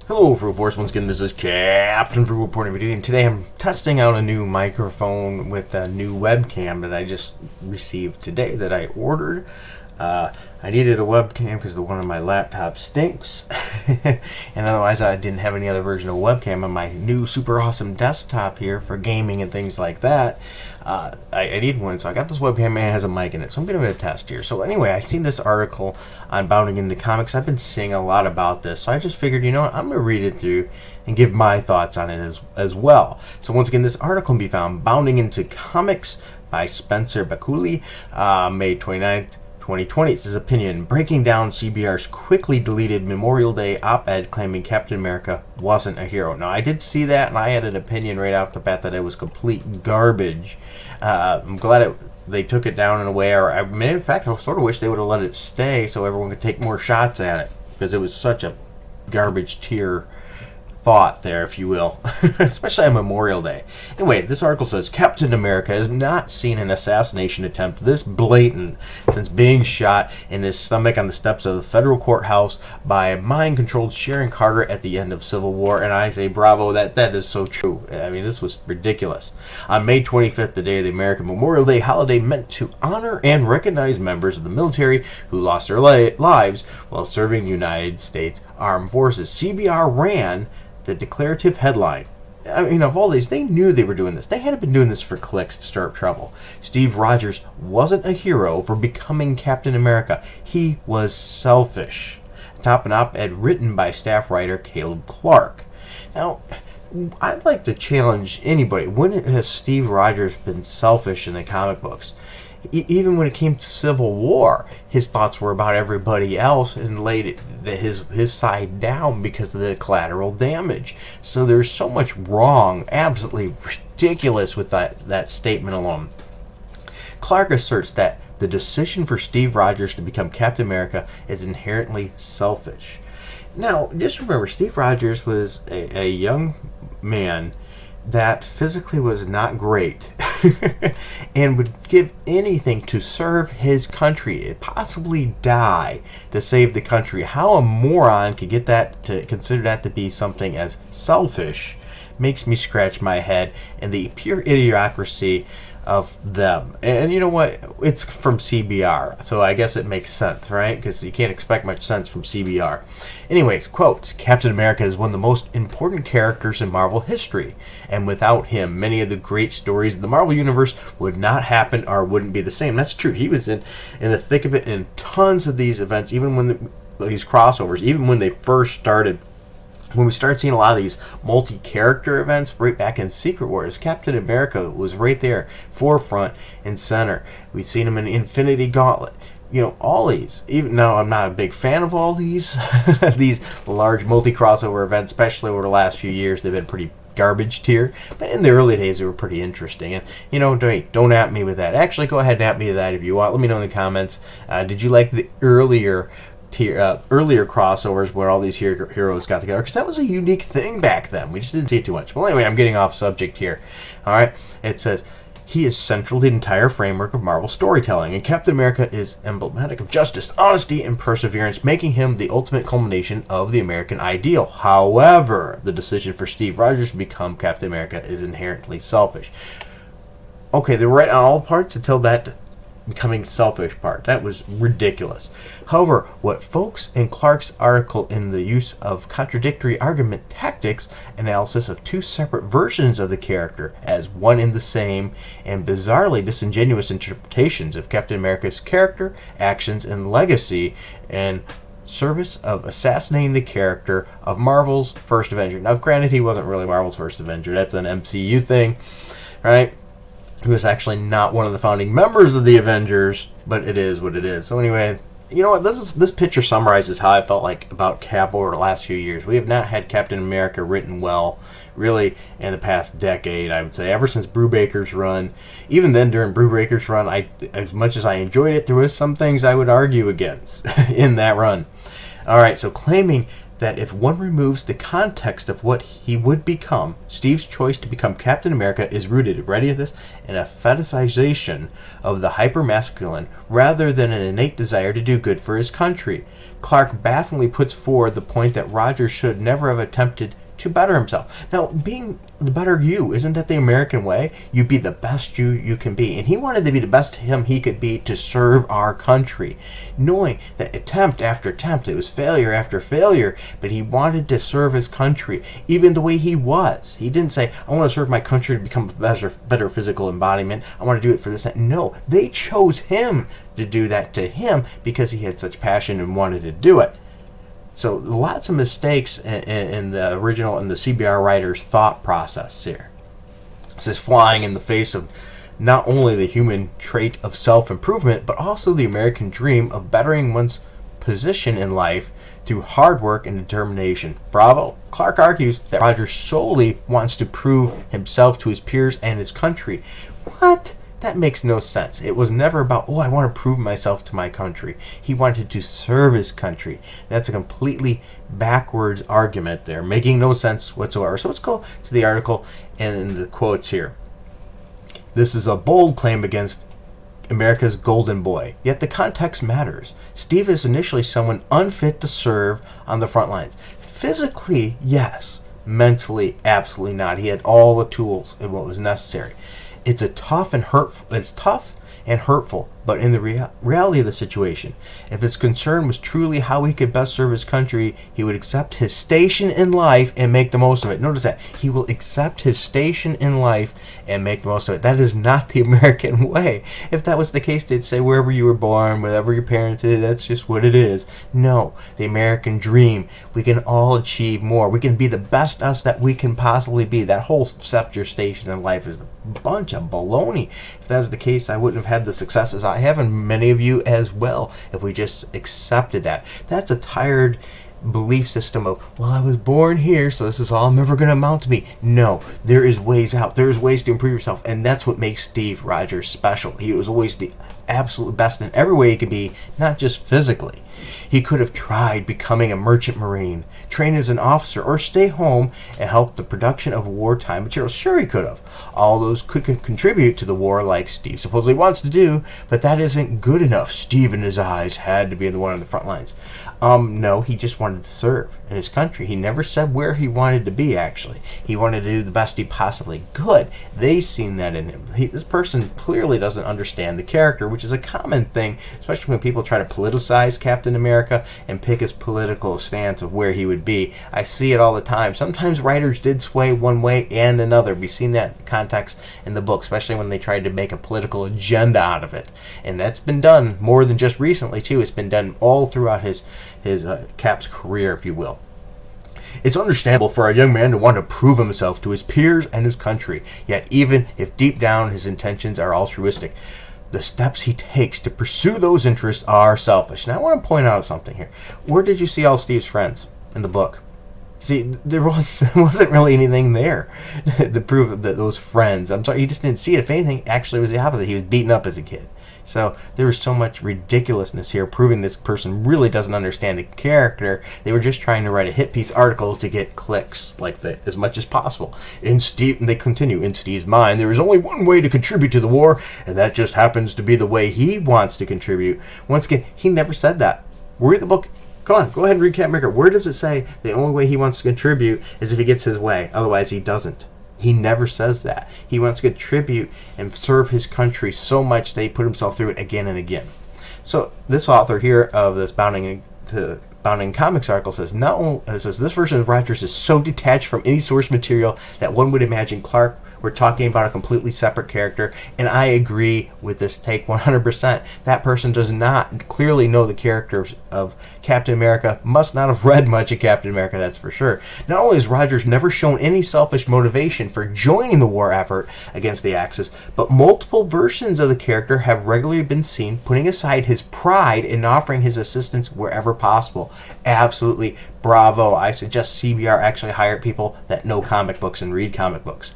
Hello, Fruit Force. Once again, this is Captain Fruit reporting video, and today I'm testing out a new microphone with a new webcam that I just received today that I ordered. I needed a webcam because the one on my laptop stinks, and otherwise I didn't have any other version of webcam on my new super awesome desktop here for gaming and things like that. I need one, so I got this webcam and it has a mic in it, so I'm going to give it a test here. So anyway, I seen this article on bounding into comics. I've been seeing a lot about this, so I just figured, you know what, I'm going to read it through and give my thoughts on it as well. So once again, this article can be found Bounding into Comics by Spencer Bakuli, May 29th, 2020. It's his opinion, breaking down CBR's quickly deleted Memorial Day op-ed claiming Captain America wasn't a hero. Now, I did see that, and I had an opinion right off the bat that it was complete garbage. I'm glad they took it down in a way, or in fact, I sort of wish they would have let it stay so everyone could take more shots at it, because it was such a garbage tier thought there, if you will, especially on Memorial Day. Anyway, this article says Captain America has not seen an assassination attempt this blatant since being shot in his stomach on the steps of the federal courthouse by a mind-controlled Sharon Carter at the end of Civil War. And I say bravo, that is so true. I mean, this was ridiculous. On May 25th, the day of the American Memorial Day holiday meant to honor and recognize members of the military who lost their lives while serving the United States Armed Forces. CBR ran the declarative headline. I mean, of all these, they knew they were doing this. They hadn't been doing this for clicks to stir up trouble. Steve Rogers wasn't a hero for becoming Captain America. He was selfish. Top an op-ed written by staff writer Caleb Clark. Now, I'd like to challenge anybody. When has Steve Rogers been selfish in the comic books? Even when it came to Civil War, his thoughts were about everybody else and laid his side down because of the collateral damage. So there's so much wrong, absolutely ridiculous with that statement alone. Clark asserts that the decision for Steve Rogers to become Captain America is inherently selfish. Now, just remember, Steve Rogers was a young man that physically was not great and would give anything to serve his country, possibly die to save the country. How a moron could get that to consider that to be something as selfish makes me scratch my head, and the pure idiocracy of them. And you know what? It's from CBR, so I guess it makes sense, right? Because you can't expect much sense from CBR. Anyway, quote, Captain America is one of the most important characters in Marvel history, and without him, many of the great stories of the Marvel Universe would not happen or wouldn't be the same. That's true. He was in the thick of it in tons of these events, even when these crossovers, even when they first started. When we started seeing a lot of these multi-character events right back in Secret Wars, Captain America was right there, forefront and center. We've seen him in Infinity Gauntlet. You know, all these, even though I'm not a big fan of all these, these large multi-crossover events, especially over the last few years, they've been pretty garbage tier. But in the early days, they were pretty interesting. And, you know, don't at me with that. Actually, go ahead and at me with that if you want. Let me know in the comments. Did you like the earlier crossovers where all these heroes got together, because that was a unique thing back then. We just didn't see it too much. Well, anyway, I'm getting off subject here. All right, it says he is central to the entire framework of Marvel storytelling, and Captain America is emblematic of justice, honesty, and perseverance, making him the ultimate culmination of the American ideal. However, the decision for Steve Rogers to become Captain America is inherently selfish. Okay, they were right on all parts until that becoming selfish part. That was ridiculous. However, what Folks and Clark's article in the use of contradictory argument tactics analysis of two separate versions of the character as one and the same and bizarrely disingenuous interpretations of Captain America's character, actions, and legacy and service of assassinating the character of Marvel's first Avenger. Now, granted, he wasn't really Marvel's first Avenger. That's an MCU thing, right? Who is actually not one of the founding members of the Avengers, but it is what it is. So anyway, you know what? This picture summarizes how I felt like about Cap over the last few years. We have not had Captain America written well, really, in the past decade, I would say. Ever since Brubaker's run. Even then, during Brubaker's run, as much as I enjoyed it, there was some things I would argue against in that run. All right, so claiming that if one removes the context of what he would become, Steve's choice to become Captain America is rooted, ready at this, in a fetishization of the hyper-masculine rather than an innate desire to do good for his country. Clark bafflingly puts forward the point that Rogers should never have attempted to better himself. Now, being the better you, isn't that the American way? You be the best you can be. And he wanted to be the best him he could be to serve our country. Knowing that attempt after attempt, it was failure after failure, but he wanted to serve his country, even the way he was. He didn't say, I want to serve my country to become a better physical embodiment. I want to do it for this. No, they chose him to do that to him because he had such passion and wanted to do it. So lots of mistakes in the original and the CBR writer's thought process here. This is flying in the face of not only the human trait of self-improvement, but also the American dream of bettering one's position in life through hard work and determination. Bravo! Clark argues that Rogers solely wants to prove himself to his peers and his country. What? That makes no sense. It was never about, I want to prove myself to my country. He wanted to serve his country. That's a completely backwards argument there, making no sense whatsoever. So let's go to the article and the quotes here. This is a bold claim against America's golden boy, yet the context matters. Steve is initially someone unfit to serve on the front lines. Physically, yes. Mentally, absolutely not. He had all the tools and what was necessary. It's tough and hurtful, but in the reality of the situation, if his concern was truly how he could best serve his country, he would accept his station in life and make the most of it. Notice that. He will accept his station in life and make the most of it. That is not the American way. If that was the case, they'd say wherever you were born, whatever your parents did, that's just what it is. No, the American dream. We can all achieve more. We can be the best us that we can possibly be. That whole accept your station in life is a bunch of baloney. If that was the case, I wouldn't have had the successes I have, and many of you as well, if we just accepted that. That's a tired belief system of, I was born here, so this is all I'm ever going to amount to be. No, there is ways out. There is ways to improve yourself, and that's what makes Steve Rogers special. He was always the absolute best in every way he could be, not just physically. He could have tried becoming a merchant marine, train as an officer, or stay home and help the production of wartime materials. Sure, he could have. All those could contribute to the war like Steve supposedly wants to do, but that isn't good enough. Steve, in his eyes, had to be the one on the front lines. No, he just wanted to serve in his country. He never said where he wanted to be, actually. He wanted to do the best he possibly could. They seen that in him. This person clearly doesn't understand the character, which is a common thing, especially when people try to politicize Captain America and pick his political stance of where he would be. I see it all the time. Sometimes writers did sway one way and another. We've seen that context in the book, especially when they tried to make a political agenda out of it. And that's been done more than just recently, too. It's been done all throughout his Cap's career, if you will. It's understandable for a young man to want to prove himself to his peers and his country, yet even if deep down his intentions are altruistic, the steps he takes to pursue those interests are selfish. Now I want to point out something here. Where did you see all Steve's friends in the book? See, there wasn't really anything there to prove that those friends. I'm sorry, he just didn't see it. If anything, actually it was the opposite. He was beaten up as a kid. So there was so much ridiculousness here, proving this person really doesn't understand the character. They were just trying to write a hit piece article to get clicks, like that, as much as possible. And they continue, in Steve's mind, there is only one way to contribute to the war, and that just happens to be the way he wants to contribute. Once again, he never said that. Read the book. Come on, go ahead and read Captain America. Where does it say the only way he wants to contribute is if he gets his way? Otherwise, he doesn't. He never says that. He wants to contribute and serve his country so much that he put himself through it again and again. So this author here of this Bounding Comics article says, this version of Rogers is so detached from any source material that one would imagine Clark were talking about a completely separate character, and I agree with this take 100%. That person does not clearly know the character of Captain America, must not have read much of Captain America, that's for sure. Not only has Rogers never shown any selfish motivation for joining the war effort against the Axis, but multiple versions of the character have regularly been seen putting aside his pride and offering his assistance wherever possible. Absolutely bravo. I suggest CBR actually hire people that know comic books and read comic books.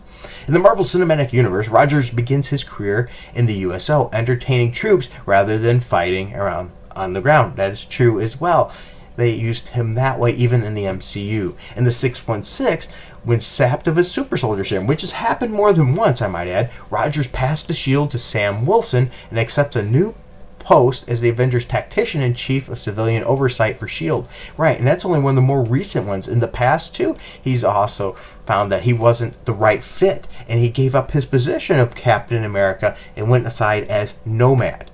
In the Marvel Cinematic Universe, Rogers begins his career in the USO, entertaining troops rather than fighting around on the ground. That is true as well. they used him that way even in the MCU. In the 616, when sapped of his super soldier serum, which has happened more than once, I might add, Rogers passed the shield to Sam Wilson and accepts a new post as the Avengers tactician and chief of civilian oversight for S.H.I.E.L.D. Right, and that's only one of the more recent ones. In the past, too, he's also found that he wasn't the right fit, and he gave up his position of Captain America and went aside as Nomad.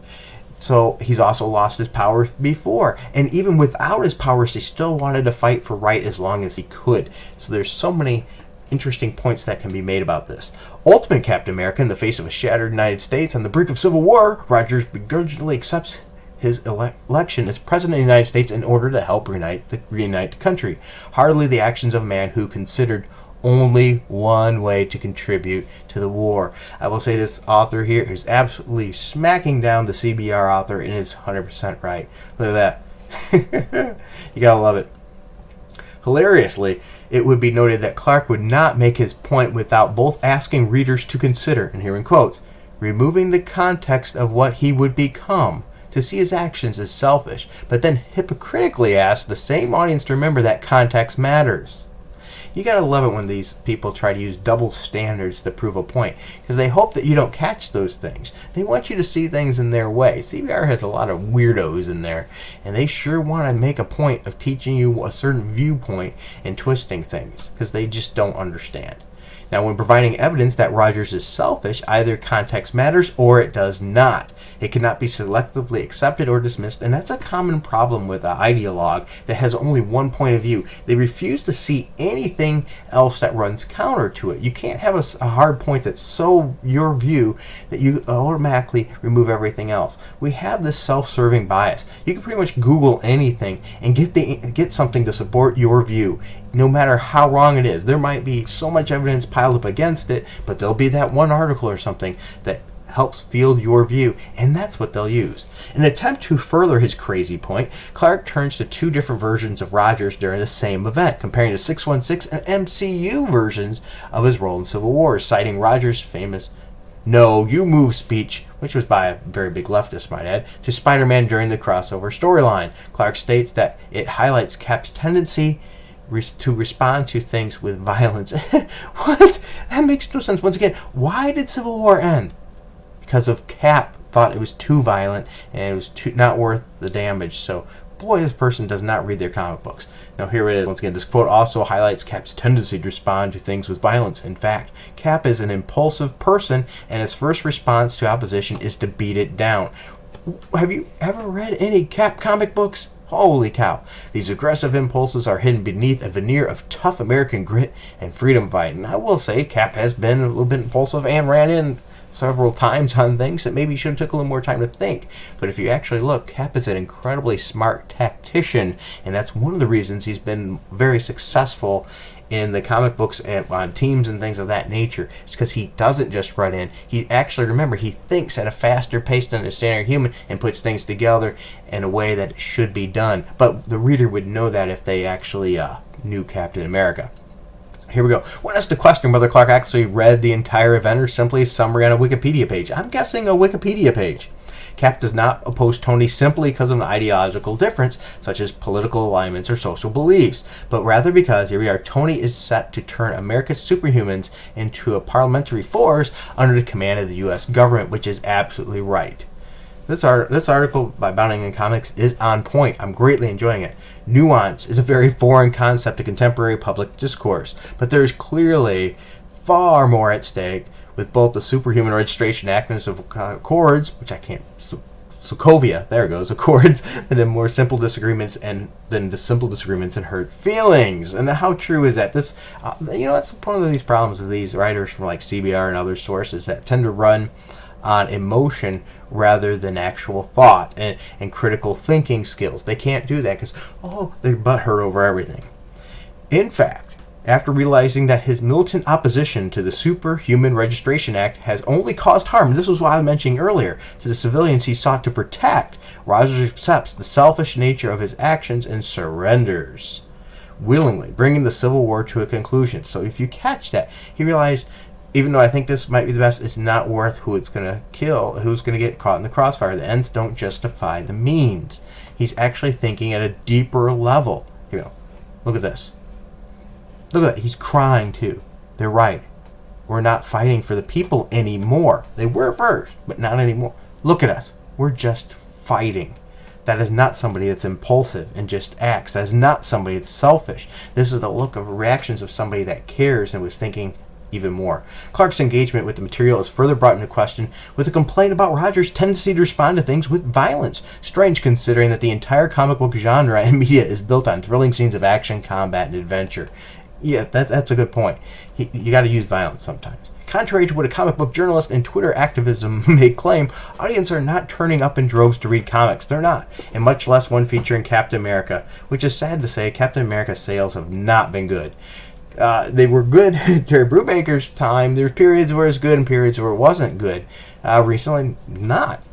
So he's also lost his powers before. And even without his powers, he still wanted to fight for right as long as he could. So there's so many interesting points that can be made about this. Ultimate Captain America, in the face of a shattered United States on the brink of civil war, Rogers begrudgingly accepts his election as President of the United States in order to help reunite the country. Hardly the actions of a man who considered only one way to contribute to the war. I will say this author here is absolutely smacking down the CBR author and is 100% right. Look at that. You gotta love it. Hilariously, it would be noted that Clark would not make his point without both asking readers to consider, and here in quotes, removing the context of what he would become, to see his actions as selfish, but then hypocritically ask the same audience to remember that context matters. You gotta love it when these people try to use double standards to prove a point, because they hope that you don't catch those things. They want you to see things in their way. CBR has a lot of weirdos in there, and they sure want to make a point of teaching you a certain viewpoint and twisting things, because they just don't understand. Now, when providing evidence that Rogers is selfish, either context matters or it does not. It cannot be selectively accepted or dismissed, and that's a common problem with an ideologue that has only one point of view. They refuse to see anything else that runs counter to it. You can't have a hard point that's so your view that you automatically remove everything else. We have this self-serving bias. You can pretty much Google anything and get something to support your view, no matter how wrong it is. There might be so much evidence piled up against it, but there'll be that one article or something that helps field your view, and that's what they'll use. In an attempt to further his crazy point, Clark turns to two different versions of Rogers during the same event, comparing the 616 and MCU versions of his role in Civil War, citing Rogers' famous "No, you move" speech, which was by a very big leftist, might add, to Spider-Man during the crossover storyline. Clark states that it highlights Cap's tendency to respond to things with violence. What? That makes no sense. Once again, why did Civil War end? Because of Cap thought it was too violent and it was not worth the damage. So, boy, this person does not read their comic books. Now, here it is. Once again, this quote also highlights Cap's tendency to respond to things with violence. In fact, Cap is an impulsive person, and his first response to opposition is to beat it down. Have you ever read any Cap comic books? Holy cow. These aggressive impulses are hidden beneath a veneer of tough American grit and freedom fight. And I will say, Cap has been a little bit impulsive and ran in several times on things that maybe should have took a little more time to think. But if you actually look, Cap is an incredibly smart tactician, and that's one of the reasons he's been very successful in the comic books and on teams and things of that nature. It's because he doesn't just run in. He actually, remember, he thinks at a faster pace than a standard human and puts things together in a way that it should be done. But the reader would know that if they actually knew Captain America. Here we go. One has to question whether Clark actually read the entire event or simply a summary on a Wikipedia page. I'm guessing a Wikipedia page. Cap does not oppose Tony simply because of an ideological difference, such as political alignments or social beliefs, but rather because, here we are, Tony is set to turn America's superhumans into a parliamentary force under the command of the U.S. government, which is absolutely right. This article by Bounding in Comics is on point. I'm greatly enjoying it. Nuance is a very foreign concept to contemporary public discourse, but there's clearly far more at stake with both the Superhuman Registration Act and of Accords, which I can't, Sokovia, there it goes, Accords, than the more simple disagreements and hurt feelings. And how true is that? This, that's one of these problems with these writers from like CBR and other sources that tend to run on emotion rather than actual thought and critical thinking skills. They can't do that because, they're butthurt over everything. In fact, after realizing that his militant opposition to the Superhuman Registration Act has only caused harm, and this was what I was mentioning earlier, to the civilians he sought to protect, Rogers accepts the selfish nature of his actions and surrenders willingly, bringing the Civil War to a conclusion. So if you catch that, he realized, even though I think this might be the best, it's not worth who it's going to kill, who's going to get caught in the crossfire. The ends don't justify the means. He's actually thinking at a deeper level. Look at this. Look at that. He's crying too. They're right. We're not fighting for the people anymore. They were first, but not anymore. Look at us. We're just fighting. That is not somebody that's impulsive and just acts. That is not somebody that's selfish. This is the look of reactions of somebody that cares and was thinking even more. Clark's engagement with the material is further brought into question with a complaint about Rogers' tendency to respond to things with violence. Strange considering that the entire comic book genre and media is built on thrilling scenes of action, combat, and adventure. Yeah, that's a good point. You got to use violence sometimes. Contrary to what a comic book journalist and Twitter activism may claim, audiences are not turning up in droves to read comics. They're not, and much less one featuring Captain America, which is sad to say. Captain America's sales have not been good. They were good during Brubaker's time. There were periods where it was good and periods where it wasn't good. Recently, not.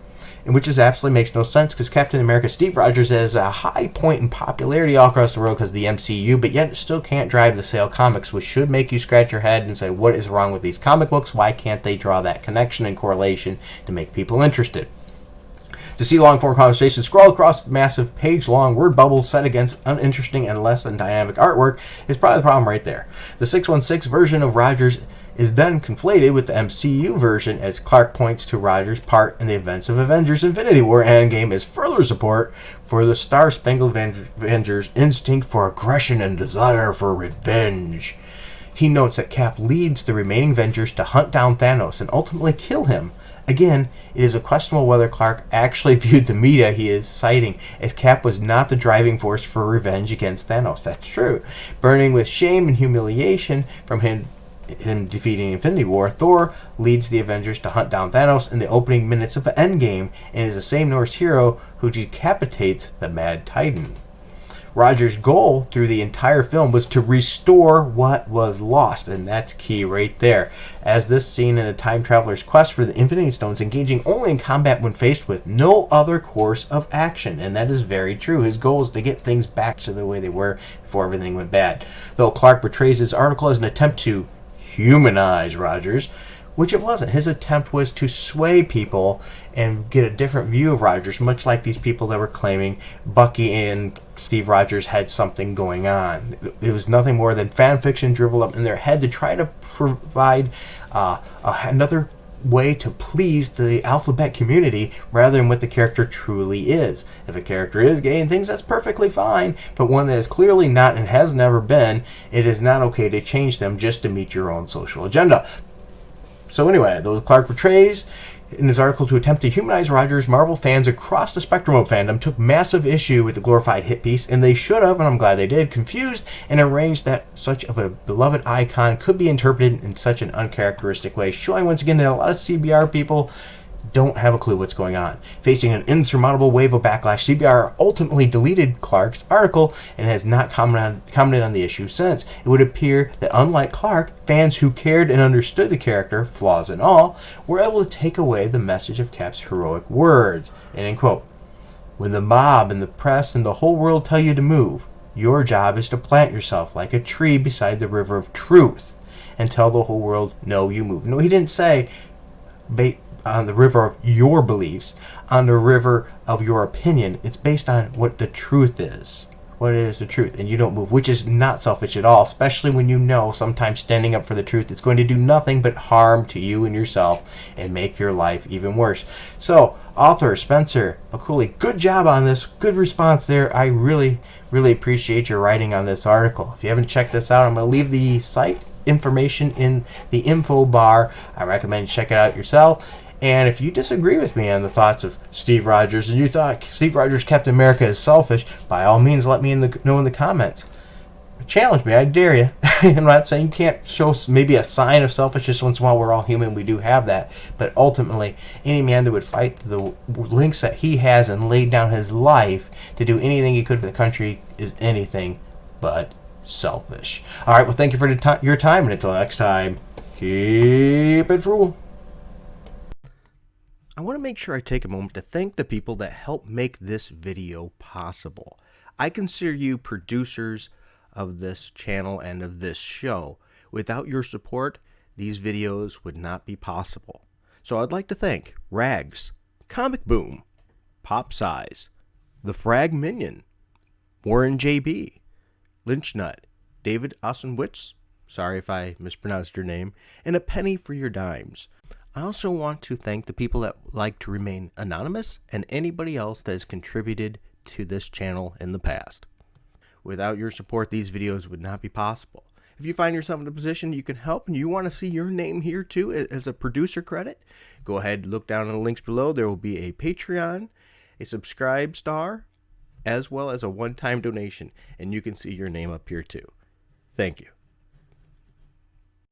And which absolutely makes no sense because Captain America Steve Rogers has a high point in popularity all across the world because of the MCU, but yet it still can't drive the sale of comics, which should make you scratch your head and say, what is wrong with these comic books? Why can't they draw that connection and correlation to make people interested? To see long-form conversations scroll across massive page-long word bubbles set against uninteresting and less than dynamic artwork is probably the problem right there. The 616 version of Rogers is then conflated with the MCU version as Clark points to Rogers' part in the events of Avengers Infinity War Endgame as further support for the Star-Spangled Avengers' instinct for aggression and desire for revenge. He notes that Cap leads the remaining Avengers to hunt down Thanos and ultimately kill him. Again, it is questionable whether Clark actually viewed the media he is citing, as Cap was not the driving force for revenge against Thanos. That's true. Burning with shame and humiliation from him defeating Infinity War, Thor leads the Avengers to hunt down Thanos in the opening minutes of Endgame and is the same Norse hero who decapitates the Mad Titan. Rogers' goal through the entire film was to restore what was lost, and that's key right there. As this scene in a time traveler's quest for the Infinity Stones, engaging only in combat when faced with no other course of action, and that is very true. His goal is to get things back to the way they were before everything went bad. Though Clark portrays his article as an attempt to humanize Rogers, which it wasn't. His attempt was to sway people and get a different view of Rogers, much like these people that were claiming Bucky and Steve Rogers had something going on. It was nothing more than fan fiction dribbled up in their head to try to provide another way to please the alphabet community rather than what the character truly is. If a character is gay and things, that's perfectly fine, but one that is clearly not and has never been, it is not okay to change them just to meet your own social agenda. So anyway, though Clark portrays in his article to attempt to humanize Rogers, Marvel fans across the spectrum of fandom took massive issue with the glorified hit piece, and they should have, and I'm glad they did, confused and arranged that such of a beloved icon could be interpreted in such an uncharacteristic way, showing once again that a lot of CBR people don't have a clue what's going on. Facing an insurmountable wave of backlash, CBR ultimately deleted Clark's article and has not commented on the issue since. It would appear that unlike Clark, fans who cared and understood the character, flaws and all, were able to take away the message of Cap's heroic words. And end quote. When the mob and the press and the whole world tell you to move, your job is to plant yourself like a tree beside the river of truth and tell the whole world, no, you move. No, he didn't say on the river of your beliefs, on the river of your opinion. It's based on what the truth is. What is the truth? And you don't move, which is not selfish at all, especially when you know sometimes standing up for the truth is going to do nothing but harm to you and yourself and make your life even worse. So, author Spencer McCooley, good job on this. Good response there. I really, really appreciate your writing on this article. If you haven't checked this out, I'm going to leave the site information in the info bar. I recommend you check it out yourself. And if you disagree with me on the thoughts of Steve Rogers and you thought Steve Rogers Captain America is selfish, by all means let me know in the comments. Challenge me, I dare you. I'm not saying you can't show maybe a sign of selfishness once in a while. We're all human, we do have that. But ultimately, any man that would fight the links that he has and laid down his life to do anything he could for the country is anything but selfish. All right, well, thank you for your time, and until next time, keep it frugal. I want to make sure I take a moment to thank the people that helped make this video possible. I consider you producers of this channel and of this show. Without your support, these videos would not be possible. So I'd like to thank Rags, Comic Boom, Pop Size, The Frag Minion, Warren JB, Lynchnut, David Osenwitz, sorry if I mispronounced your name, and A Penny for Your Dimes. I also want to thank the people that like to remain anonymous and anybody else that has contributed to this channel in the past. Without your support, these videos would not be possible. If you find yourself in a position you can help and you want to see your name here too as a producer credit, go ahead and look down in the links below. There will be a Patreon, a subscribe star, as well as a one-time donation, and you can see your name up here too. Thank you.